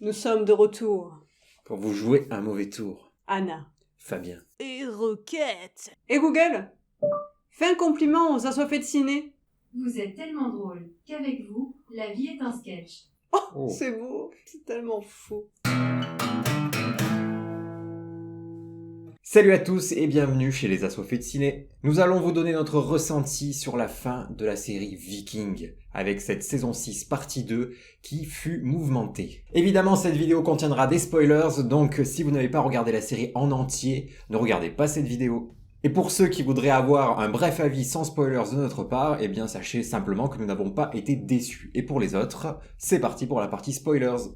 Nous sommes de retour. Quand vous jouez un mauvais tour. Anna. Fabien. Et Roquette. Et Google, fais un compliment aux assoiffés de ciné. Vous êtes tellement drôle qu'avec vous, la vie est un sketch. Oh. C'est beau, c'est tellement faux. Salut à tous et bienvenue chez les Assoiffés de Ciné. Nous allons vous donner notre ressenti sur la fin de la série Viking, avec cette saison 6 partie 2 qui fut mouvementée. Évidemment, cette vidéo contiendra des spoilers, donc si vous n'avez pas regardé la série en entier, ne regardez pas cette vidéo. Et pour ceux qui voudraient avoir un bref avis sans spoilers de notre part, eh bien sachez simplement que nous n'avons pas été déçus. Et pour les autres, c'est parti pour la partie spoilers.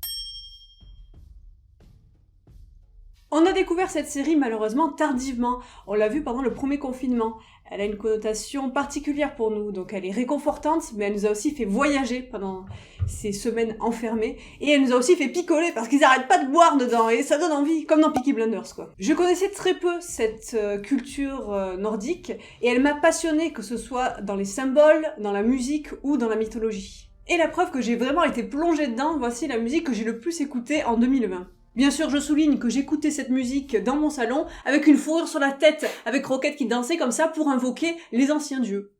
On a découvert cette série malheureusement tardivement. On l'a vue pendant le premier confinement. Elle a une connotation particulière pour nous, donc elle est réconfortante, mais elle nous a aussi fait voyager pendant ces semaines enfermées, et elle nous a aussi fait picoler parce qu'ils arrêtent pas de boire dedans, et ça donne envie, comme dans Peaky Blinders quoi. Je connaissais très peu cette culture nordique, et elle m'a passionnée, que ce soit dans les symboles, dans la musique ou dans la mythologie. Et la preuve que j'ai vraiment été plongée dedans, voici la musique que j'ai le plus écoutée en 2020. Bien sûr, je souligne que j'écoutais cette musique dans mon salon, avec une fourrure sur la tête, avec Roquette qui dansait comme ça pour invoquer les anciens dieux.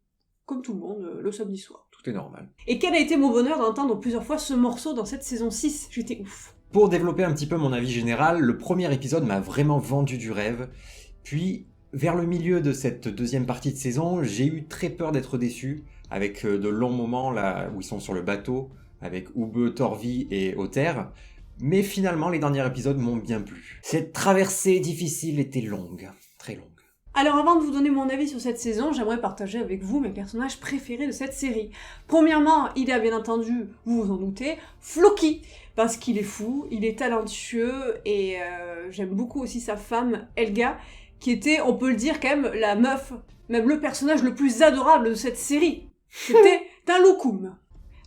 Comme tout le monde, le samedi soir. Tout est normal. Et quel a été mon bonheur d'entendre plusieurs fois ce morceau dans cette saison 6, j'étais ouf. Pour développer un petit peu mon avis général, le premier épisode m'a vraiment vendu du rêve, puis vers le milieu de cette deuxième partie de saison, j'ai eu très peur d'être déçu, avec de longs moments là où ils sont sur le bateau, avec Ubbe, Torvi et Otter. Mais finalement, les derniers épisodes m'ont bien plu. Cette traversée difficile était longue, très longue. Alors avant de vous donner mon avis sur cette saison, j'aimerais partager avec vous mes personnages préférés de cette série. Premièrement, il y a bien entendu, vous vous en doutez, Floki, parce qu'il est fou, il est talentueux, et j'aime beaucoup aussi sa femme, Helga, qui était, on peut le dire quand même, la meuf, même le personnage le plus adorable de cette série. C'était un loukoum.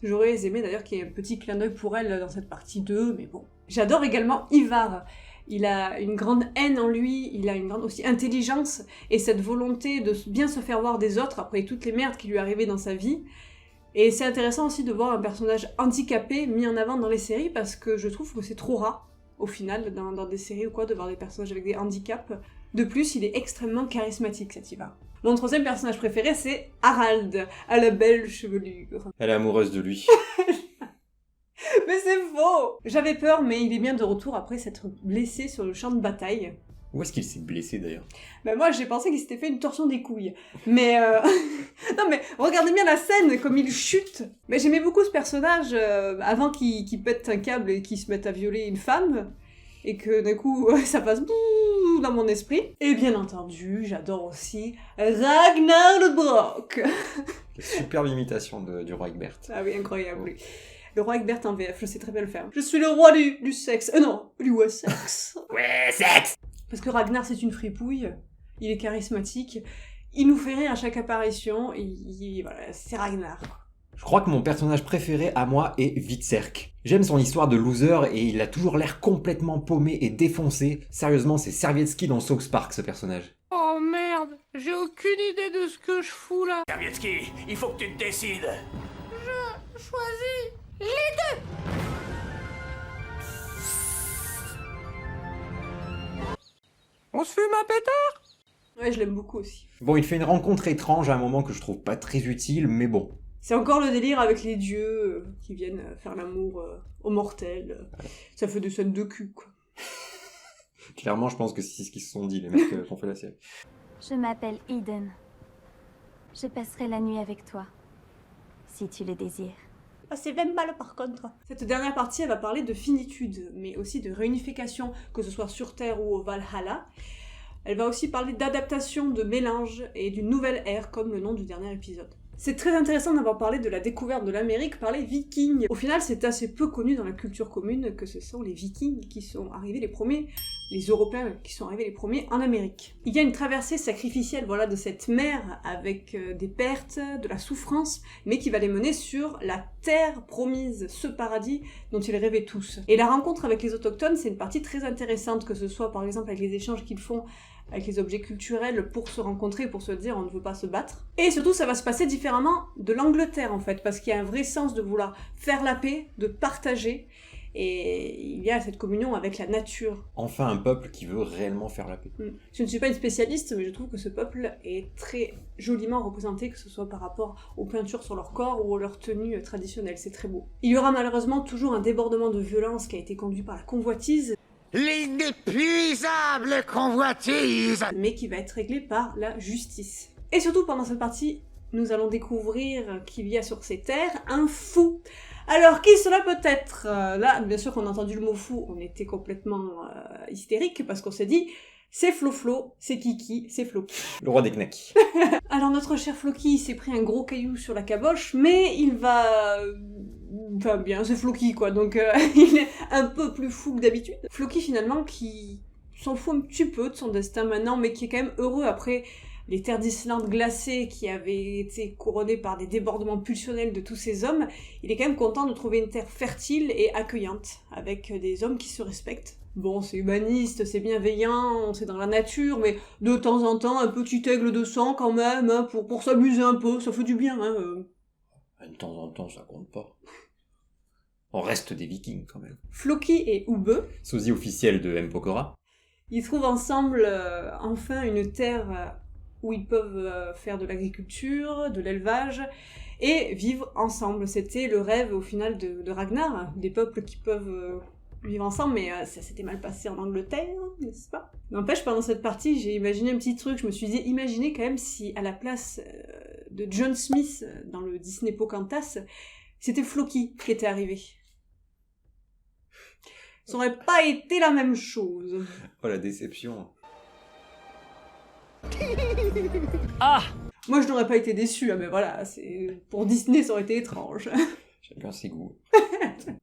J'aurais aimé d'ailleurs qu'il y ait un petit clin d'œil pour elle dans cette partie 2, mais bon. J'adore également Ivar. Il a une grande haine en lui, il a une grande aussi intelligence, et cette volonté de bien se faire voir des autres après toutes les merdes qui lui arrivaient dans sa vie. Et c'est intéressant aussi de voir un personnage handicapé mis en avant dans les séries, parce que je trouve que c'est trop rare, au final, dans des séries ou quoi, de voir des personnages avec des handicaps. De plus, il est extrêmement charismatique, cet Ivar. Mon troisième personnage préféré, c'est Harald, à la belle chevelure. Elle est amoureuse de lui. Mais c'est faux! J'avais peur, mais il est bien de retour après s'être blessé sur le champ de bataille. Où est-ce qu'il s'est blessé d'ailleurs? Ben moi, j'ai pensé qu'il s'était fait une torsion des couilles. Mais non mais, regardez bien la scène, comme il chute. Mais j'aimais beaucoup ce personnage, avant qu'il pète un câble et qu'il se mette à violer une femme. Et que d'un coup, ça passe dans mon esprit. Et bien entendu, j'adore aussi Ragnar Lodbrok. Superbe imitation du roi Egbert. Ah oui, incroyable, oui. Le roi Egbert en VF, je sais très bien le faire. Je suis le roi du sexe. Non, du Wessex. Wessex. Parce que Ragnar, c'est une fripouille. Il est charismatique. Il nous fait rire à chaque apparition. Voilà, c'est Ragnar. Je crois que mon personnage préféré à moi est Hvitserk. J'aime son histoire de loser et il a toujours l'air complètement paumé et défoncé. Sérieusement, c'est Servietsky dans South Park, ce personnage. Oh merde, j'ai aucune idée de ce que je fous là. Servietsky, il faut que tu te décides. Je choisis les deux. On se fume un pétard? Ouais, je l'aime beaucoup aussi. Bon, il fait une rencontre étrange à un moment que je trouve pas très utile, mais bon. C'est encore le délire avec les dieux qui viennent faire l'amour aux mortels. Ça fait des scènes de cul, quoi. Clairement, je pense que c'est ce qu'ils se sont dit, les mecs qui ont fait la série. Je m'appelle Eden. Je passerai la nuit avec toi, si tu le désires. Ah, c'est même mal par contre. Cette dernière partie, elle va parler de finitude, mais aussi de réunification, que ce soit sur Terre ou au Valhalla. Elle va aussi parler d'adaptation, de mélange et d'une nouvelle ère, comme le nom du dernier épisode. C'est très intéressant d'avoir parlé de la découverte de l'Amérique par les Vikings. Au final, c'est assez peu connu dans la culture commune que ce sont les Vikings qui sont arrivés les premiers, les Européens qui sont arrivés les premiers en Amérique. Il y a une traversée sacrificielle, voilà, de cette mer avec des pertes, de la souffrance, mais qui va les mener sur la terre promise, ce paradis dont ils rêvaient tous. Et la rencontre avec les autochtones, c'est une partie très intéressante, que ce soit par exemple avec les échanges qu'ils font avec les objets culturels pour se rencontrer, pour se dire on ne veut pas se battre. Et surtout, ça va se passer différemment de l'Angleterre en fait, parce qu'il y a un vrai sens de vouloir faire la paix, de partager, et il y a cette communion avec la nature. Enfin un peuple qui veut réellement faire la paix. Je ne suis pas une spécialiste, mais je trouve que ce peuple est très joliment représenté, que ce soit par rapport aux peintures sur leur corps ou à leur tenue traditionnelle, c'est très beau. Il y aura malheureusement toujours un débordement de violence qui a été conduit par la convoitise, L'inépuisable convoitise! mais qui va être réglé par la justice. Et surtout, pendant cette partie, nous allons découvrir qu'il y a sur ces terres un fou. Alors, qui cela peut être ? Là, bien sûr qu'on a entendu le mot fou, on était complètement hystérique, parce qu'on s'est dit, c'est Flo-Flo, c'est Kiki, c'est Floki. Le roi des knacks. Alors, notre cher Floki s'est pris un gros caillou sur la caboche, mais il va... Enfin, bien, c'est Floki, quoi, donc il est un peu plus fou que d'habitude. Floki, finalement, qui s'en fout un petit peu de son destin maintenant, mais qui est quand même heureux après les terres d'Islande glacées qui avaient été couronnées par des débordements pulsionnels de tous ces hommes. Il est quand même content de trouver une terre fertile et accueillante, avec des hommes qui se respectent. Bon, c'est humaniste, c'est bienveillant, c'est dans la nature, mais de temps en temps, un petit aigle de sang quand même, hein, pour s'amuser un peu, ça fait du bien, hein. De temps en temps, ça compte pas. On reste des vikings quand même. Floki et Ube, Sosie officiel de M. Pokora. ils trouvent ensemble enfin une terre où ils peuvent faire de l'agriculture, de l'élevage, et vivre ensemble. C'était le rêve au final de Ragnar, des peuples qui peuvent vivre ensemble, mais ça s'était mal passé en Angleterre, n'est-ce pas ? N'empêche, pendant cette partie, j'ai imaginé un petit truc, je me suis dit, imaginez quand même si à la place de John Smith dans le Disney Pocahontas, c'était Floki qui était arrivé. Ça aurait pas été la même chose. Oh la déception. Ah! Moi, je n'aurais pas été déçue, mais voilà, pour Disney, ça aurait été étrange. Chacun ses goûts.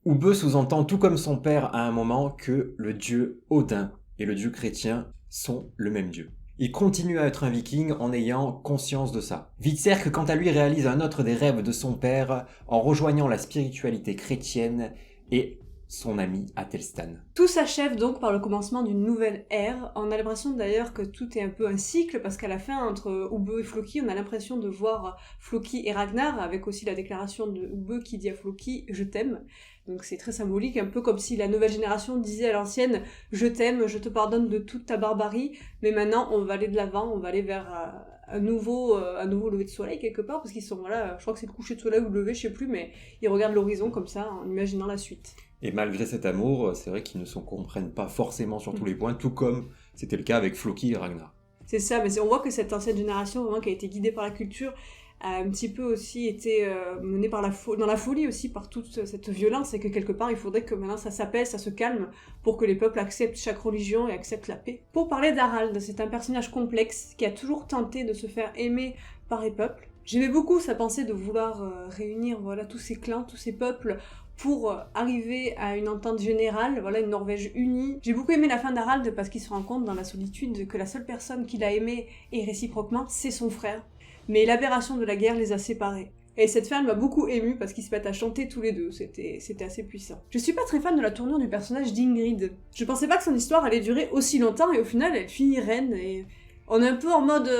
Ube sous-entend, tout comme son père à un moment, que le dieu Odin et le dieu chrétien sont le même dieu. Il continue à être un viking en ayant conscience de ça. Hvitserk, quant à lui, réalise un autre des rêves de son père en rejoignant la spiritualité chrétienne et son ami Athelstan. Tout s'achève donc par le commencement d'une nouvelle ère. On a l'impression d'ailleurs que tout est un peu un cycle, parce qu'à la fin, entre Ube et Floki, on a l'impression de voir Floki et Ragnar, avec aussi la déclaration de Ube qui dit à Floki « Je t'aime ». Donc c'est très symbolique, un peu comme si la nouvelle génération disait à l'ancienne « Je t'aime, je te pardonne de toute ta barbarie, mais maintenant on va aller de l'avant, on va aller vers un nouveau lever de soleil quelque part, parce qu'ils sont, voilà, je crois que c'est le coucher de soleil ou le lever, je sais plus, mais ils regardent l'horizon comme ça, en imaginant la suite. » Et malgré cet amour, c'est vrai qu'ils ne se comprennent pas forcément sur tous les points, tout comme c'était le cas avec Floki et Ragnar. C'est ça, mais on voit que cette ancienne génération, vraiment, qui a été guidée par la culture, a un petit peu aussi été menée par dans la folie aussi, par toute cette violence, et que quelque part, il faudrait que maintenant ça s'apaise, ça se calme, pour que les peuples acceptent chaque religion et acceptent la paix. Pour parler d'Harald, c'est un personnage complexe qui a toujours tenté de se faire aimer par les peuples. J'aimais beaucoup sa pensée de vouloir réunir voilà, tous ces clans, tous ces peuples, pour arriver à une entente générale, voilà, une Norvège unie. J'ai beaucoup aimé la fin d'Harald parce qu'il se rend compte dans la solitude que la seule personne qu'il a aimée, et réciproquement, c'est son frère. Mais l'aberration de la guerre les a séparés. Et cette fin m'a beaucoup émue parce qu'ils se mettent à chanter tous les deux, c'était assez puissant. Je suis pas très fan de la tournure du personnage d'Ingrid. Je pensais pas que son histoire allait durer aussi longtemps, et au final elle finit reine, et on est un peu en mode...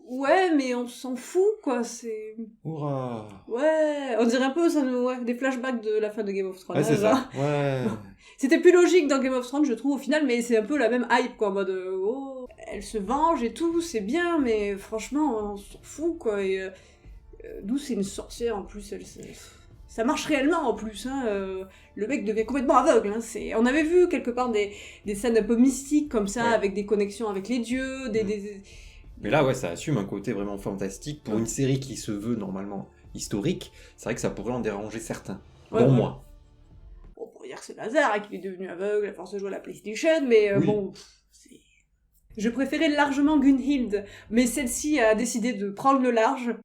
Ouais, mais on s'en fout, quoi, c'est... Hurrah! Ouais, on dirait un peu ça, ouais, des flashbacks de la fin de Game of Thrones. Ouais, c'est genre. ça, ouais. C'était plus logique dans Game of Thrones, je trouve, au final, mais c'est un peu la même hype, quoi, en mode, oh, elle se venge et tout, c'est bien, mais franchement, on s'en fout, quoi, et d'où c'est une sorcière, en plus, ça marche réellement, en plus, hein, le mec devient complètement aveugle, hein, on avait vu, quelque part, des scènes un peu mystiques, comme ça, ouais. avec des connexions avec les dieux, Mais là, ouais, ça assume un côté vraiment fantastique. Pour une série qui se veut normalement historique, c'est vrai que ça pourrait en déranger certains. Ouais, dont ouais. moi. Bon, pour dire que c'est Lazare, hein, qu'il est devenu aveugle à force de jouer à la PlayStation, mais Oui. bon, c'est... Je préférais largement Gunhild, mais celle-ci a décidé de prendre le large.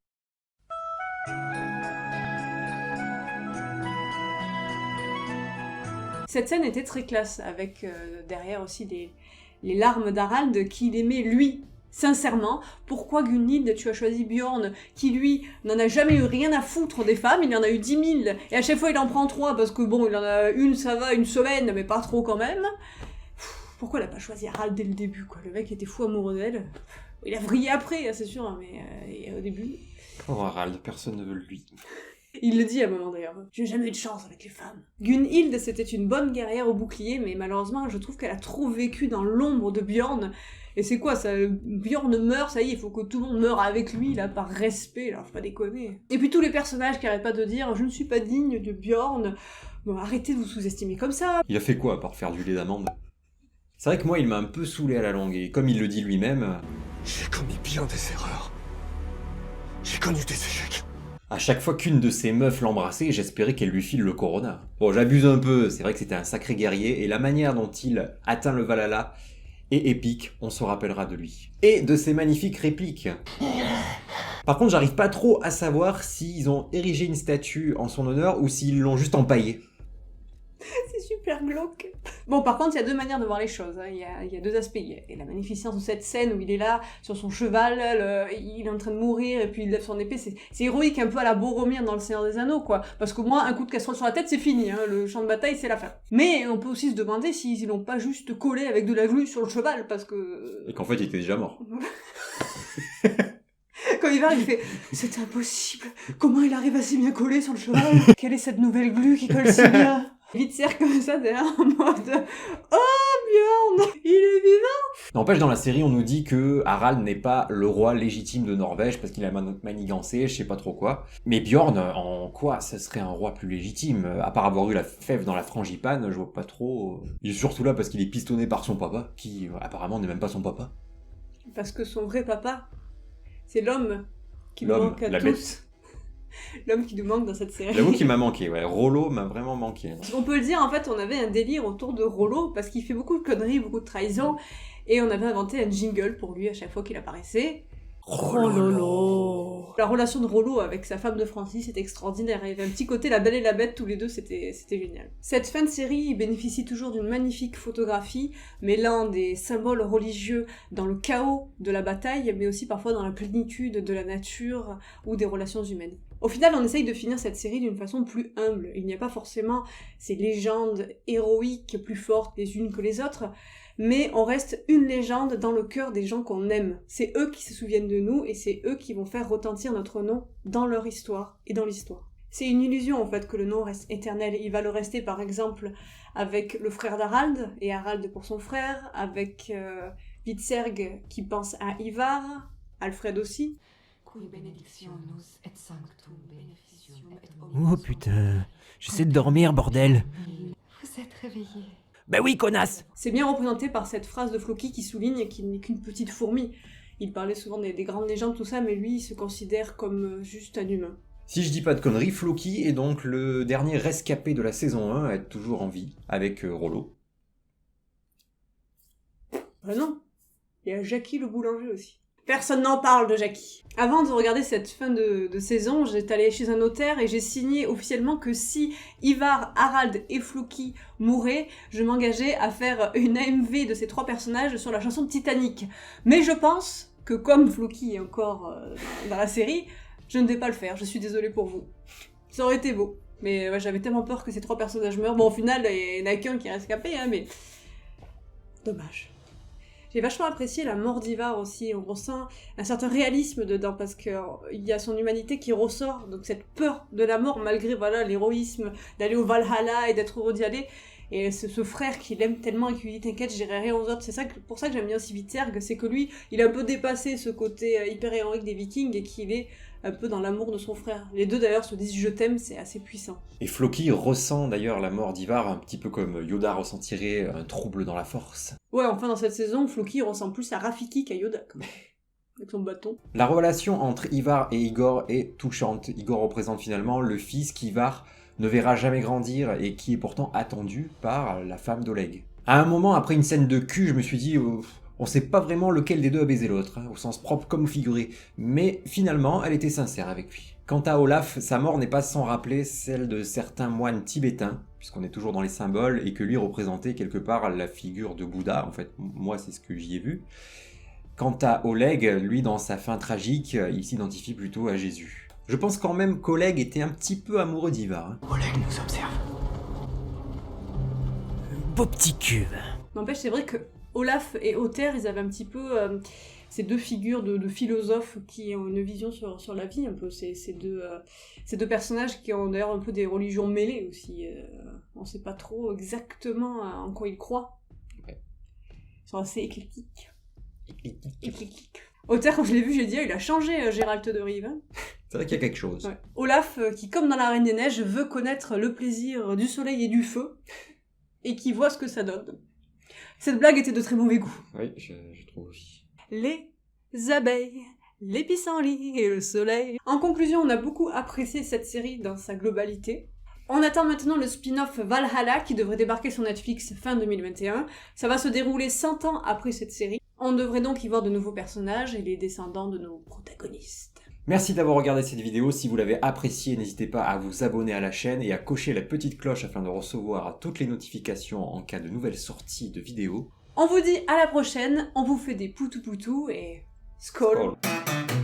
Cette scène était très classe, avec derrière aussi les larmes d'Harald qu'il aimait lui. Sincèrement, pourquoi Gunhild, tu as choisi Bjorn, qui lui n'en a jamais eu rien à foutre des femmes, il en a eu 10 000, et à chaque fois il en prend 3, parce que bon, il en a une, ça va, une semaine, mais pas trop quand même. Pourquoi il a pas choisi Harald dès le début, quoi? Le mec était fou amoureux d'elle. Il a vrillé après, c'est sûr, mais au début... Oh, Harald, personne ne veut de lui. Il le dit à un moment d'ailleurs. J'ai jamais eu de chance avec les femmes. Gunhild, c'était une bonne guerrière au bouclier, mais malheureusement, je trouve qu'elle a trop vécu dans l'ombre de Bjorn. Et c'est quoi ça? Bjorn meurt, ça y est, il faut que tout le monde meure avec lui, là, par respect, là, faut pas déconner. Et puis tous les personnages qui arrêtent pas de dire « Je ne suis pas digne de Bjorn », bon, arrêtez de vous sous-estimer comme ça. Il a fait quoi à part faire du lait d'amande? C'est vrai que moi, il m'a un peu saoulé à la longue, et comme il le dit lui-même... J'ai commis bien des erreurs. J'ai connu des échecs. À chaque fois qu'une de ses meufs l'embrassait, j'espérais qu'elle lui file le corona. Bon, j'abuse un peu, c'est vrai que c'était un sacré guerrier, et la manière dont il atteint le Valhalla est épique, on se rappellera de lui. Et de ses magnifiques répliques. Par contre, j'arrive pas trop à savoir s'ils ont érigé une statue en son honneur ou s'ils l'ont juste empaillée. C'est super glauque. Bon, par contre, il y a deux manières de voir les choses. Hein. Il y a deux aspects. Il y a la magnificence de cette scène où il est là, sur son cheval, il est en train de mourir, et puis il lève son épée. C'est héroïque, un peu à la Boromir dans Le Seigneur des Anneaux, quoi. Parce qu'au moins, un coup de casserole sur la tête, c'est fini. Hein. Le champ de bataille, c'est la fin. Mais on peut aussi se demander s'ils l'ont pas juste collé avec de la glu sur le cheval, parce que... Et qu'en fait, il était déjà mort. Quand il va, il fait « C'est impossible. Comment il arrive à si bien coller sur le cheval? Quelle est cette nouvelle glu qui colle si bien ?» Vite serre comme ça derrière en mode « Oh Bjorn, il est vivant !» N'empêche, dans la série, on nous dit que Harald n'est pas le roi légitime de Norvège parce qu'il a manigancé, je sais pas trop quoi. Mais Bjorn, en quoi ça serait un roi plus légitime? À part avoir eu la fève dans la frangipane, je vois pas trop. Il est surtout là parce qu'il est pistonné par son papa, qui apparemment n'est même pas son papa. Parce que son vrai papa, c'est l'homme qui nous L'homme, manque à la tous. bête. L'homme qui nous manque dans cette série. J'avoue qu'il m'a manqué, ouais. Rollo m'a vraiment manqué. On peut le dire, en fait, on avait un délire autour de Rollo, parce qu'il fait beaucoup de conneries, beaucoup de trahisons, et on avait inventé un jingle pour lui à chaque fois qu'il apparaissait. Rollo. La relation de Rollo avec sa femme de Francis est extraordinaire. Il y avait un petit côté La Belle et la Bête, tous les deux, c'était génial. Cette fin de série bénéficie toujours d'une magnifique photographie, mêlant des symboles religieux dans le chaos de la bataille, mais aussi parfois dans la plénitude de la nature ou des relations humaines. Au final, on essaye de finir cette série d'une façon plus humble. Il n'y a pas forcément ces légendes héroïques plus fortes les unes que les autres, mais on reste une légende dans le cœur des gens qu'on aime. C'est eux qui se souviennent de nous et c'est eux qui vont faire retentir notre nom dans leur histoire et dans l'histoire. C'est une illusion en fait que le nom reste éternel. Il va le rester par exemple avec le frère d'Harald et Harald pour son frère, avec Hvitserg qui pense à Ivar, Alfred aussi. Oh putain, j'essaie de dormir, bordel. Vous êtes réveillés. Bah oui, connasse. C'est bien représenté par cette phrase de Floki qui souligne qu'il n'est qu'une petite fourmi. Il parlait souvent des grandes légendes, tout ça, mais lui, il se considère comme juste un humain. Si je dis pas de conneries, Floki est donc le dernier rescapé de la saison 1 à être toujours en vie, avec Rollo. Ben non, il y a Jackie le boulanger aussi. Personne n'en parle de Jackie. Avant de regarder cette fin de saison, j'étais allée chez un notaire et j'ai signé officiellement que si Ivar, Harald et Floki mouraient, je m'engageais à faire une AMV de ces trois personnages sur la chanson de Titanic. Mais je pense que comme Floki est encore dans la série, je ne vais pas le faire, je suis désolée pour vous. Ça aurait été beau. Mais ouais, j'avais tellement peur que ces trois personnages meurent. Bon, au final, il n'y en a qu'un qui est rescapé, hein, mais... Dommage. J'ai vachement apprécié la mort d'Ivar aussi, on ressent un certain réalisme dedans, parce qu'il y a son humanité qui ressort, donc cette peur de la mort, malgré voilà l'héroïsme d'aller au Valhalla et d'être heureux d'y aller, et ce frère qui l'aime tellement et qui lui dit « T'inquiète, je dirai rien aux autres », c'est pour ça que j'aime bien aussi Hvitserg, c'est que lui, il a un peu dépassé ce côté hyper héroïque des Vikings, et qu'il est un peu dans l'amour de son frère. Les deux d'ailleurs se disent « je t'aime », c'est assez puissant. Et Floki ressent d'ailleurs la mort d'Ivar un petit peu comme Yoda ressentirait un trouble dans la force. Ouais, enfin dans cette saison, Floki ressemble plus à Rafiki qu'à Yoda, quand même. Avec son bâton. La relation entre Ivar et Igor est touchante. Igor représente finalement le fils qu'Ivar ne verra jamais grandir et qui est pourtant attendu par la femme d'Oleg. À un moment, après une scène de cul, je me suis dit... on sait pas vraiment lequel des deux a baisé l'autre, hein, au sens propre comme figuré, mais finalement, elle était sincère avec lui. Quant à Olaf, sa mort n'est pas sans rappeler celle de certains moines tibétains, puisqu'on est toujours dans les symboles, et que lui représentait quelque part la figure de Bouddha, en fait, moi c'est ce que j'y ai vu. Quant à Oleg, lui dans sa fin tragique, il s'identifie plutôt à Jésus. Je pense quand même qu'Oleg était un petit peu amoureux d'Ivar. Hein. Oleg nous observe. Beau petit cube. N'empêche, c'est vrai que Olaf et Other, ils avaient un petit peu ces deux figures de philosophes qui ont une vision sur la vie, un peu. Ces deux personnages qui ont d'ailleurs un peu des religions mêlées aussi. On sait pas trop exactement en quoi ils croient. Ouais. Ils sont assez éclectiques. Éclectiques. Auteur, quand je l'ai vu, j'ai dit, il a changé Gérald de Rive. Hein. C'est vrai qu'il y a quelque chose. Ouais. Olaf, qui comme dans La Reine des Neiges, veut connaître le plaisir du soleil et du feu, et qui voit ce que ça donne. Cette blague était de très mauvais goût. Oui, je trouve aussi. Les abeilles, les pissenlits et le soleil. En conclusion, on a beaucoup apprécié cette série dans sa globalité. On attend maintenant le spin-off Valhalla qui devrait débarquer sur Netflix fin 2021. Ça va se dérouler 100 ans après cette série. On devrait donc y voir de nouveaux personnages et les descendants de nos protagonistes. Merci d'avoir regardé cette vidéo. Si vous l'avez appréciée, n'hésitez pas à vous abonner à la chaîne et à cocher la petite cloche afin de recevoir toutes les notifications en cas de nouvelles sorties de vidéos. On vous dit à la prochaine, on vous fait des poutou-poutou et skål. Skål.